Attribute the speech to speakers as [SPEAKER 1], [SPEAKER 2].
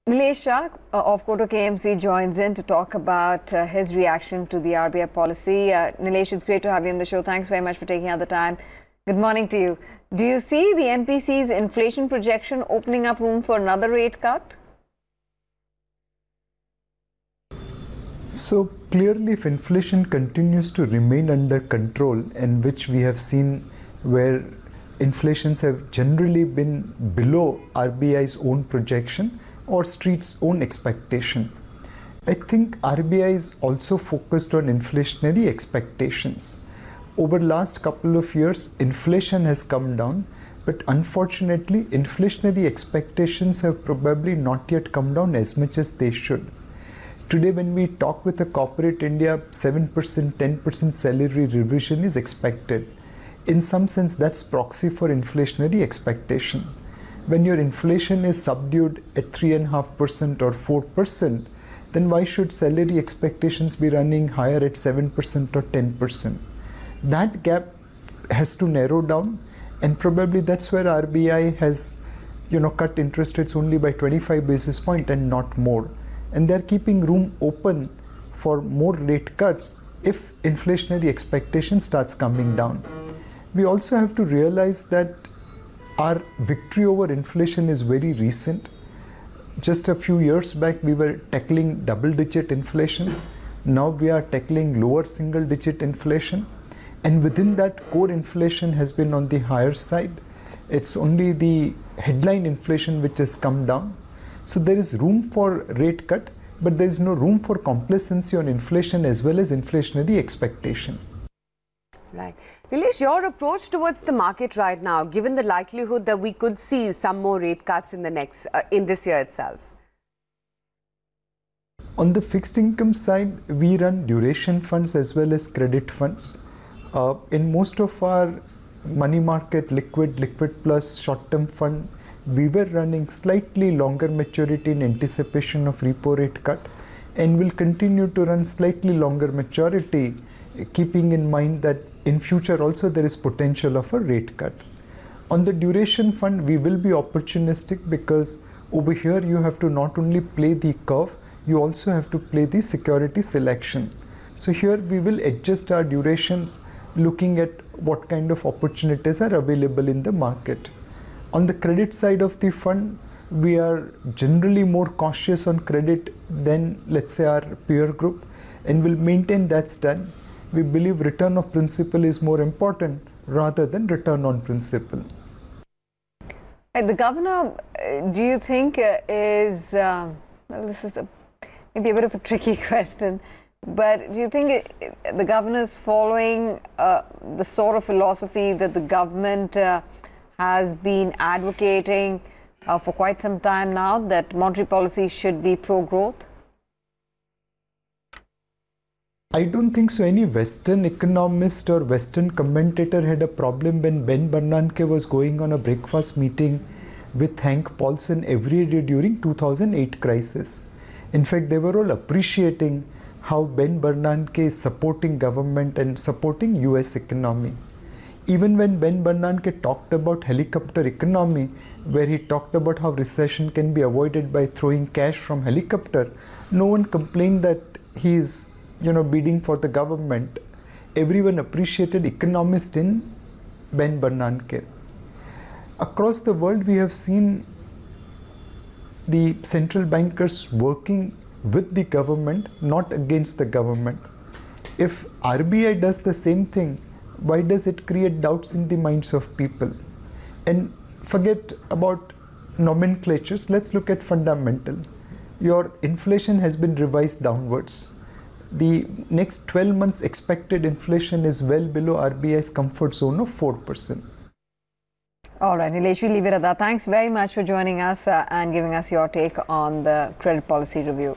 [SPEAKER 1] Nilesh Shah of Kotak AMC joins in to talk about his reaction to the RBI policy. Nilesh, it's great to have you on the show. Thanks very much for taking out the time. Good morning to you. Do you see the MPC's inflation projection opening up room for another rate cut?
[SPEAKER 2] So clearly, if inflation continues to remain under control, and which we have seen where inflations have generally been below RBI's own projection or street's own expectation, I think RBI is also focused on inflationary expectations. Over the last couple of years, inflation has come down, but unfortunately, inflationary expectations have probably not yet come down as much as they should. Today, when we talk with a corporate India, 7%, 10% salary revision is expected. In some sense, that's proxy for inflationary expectation. When your inflation is subdued at 3.5% or 4%, then why should salary expectations be running higher at 7% or 10%? That gap has to narrow down, and probably that's where RBI has, cut interest rates only by 25 basis points and not more. And they're keeping room open for more rate cuts if inflationary expectation starts coming down. We also have to realize that our victory over inflation is very recent. Just a few years back, we were tackling double-digit inflation. Now we are tackling lower single-digit inflation. And within that, core inflation has been on the higher side. It's only the headline inflation which has come down. So there is room for rate cut, but there is no room for complacency on inflation as well as inflationary expectation.
[SPEAKER 3] Right. Nilesh, your approach towards the market right now, given the likelihood that we could see some more rate cuts in this year itself?
[SPEAKER 2] On the fixed income side, we run duration funds as well as credit funds. In most of our money market, liquid plus short-term fund, we were running slightly longer maturity in anticipation of repo rate cut, and will continue to run slightly longer maturity, keeping in mind that in future also there is potential of a rate cut. On the duration fund, we will be opportunistic, because over here you have to not only play the curve, you also have to play the security selection. So here we will adjust our durations looking at what kind of opportunities are available in the market. On the credit side of the fund, we are generally more cautious on credit than, let's say, our peer group, and will maintain that stand. We believe return of principal is more important rather than return on principal.
[SPEAKER 1] The governor, do you think is, well, this is maybe a bit of a tricky question, but do you think the governor is following the sort of philosophy that the government has been advocating for quite some time now, that monetary policy should be pro-growth?
[SPEAKER 2] I don't think so. Any Western economist or Western commentator had a problem when Ben Bernanke was going on a breakfast meeting with Hank Paulson every day during 2008 crisis. In fact, they were all appreciating how Ben Bernanke is supporting government and supporting US economy. Even when Ben Bernanke talked about helicopter economy, where he talked about how recession can be avoided by throwing cash from helicopter, no one complained that he is bidding for the government. Everyone appreciated economist in Ben Bernanke. Across the world, we have seen the central bankers working with the government, not against the government. If RBI does the same thing, why does it create doubts in the minds of people? And forget about nomenclatures, let's look at fundamental. Your inflation has been revised downwards. The next 12 months expected inflation is well below RBI's comfort zone of 4%.
[SPEAKER 1] All right, Nilesh, we'll leave it at that. Thanks very much for joining us and giving us your take on the credit policy review.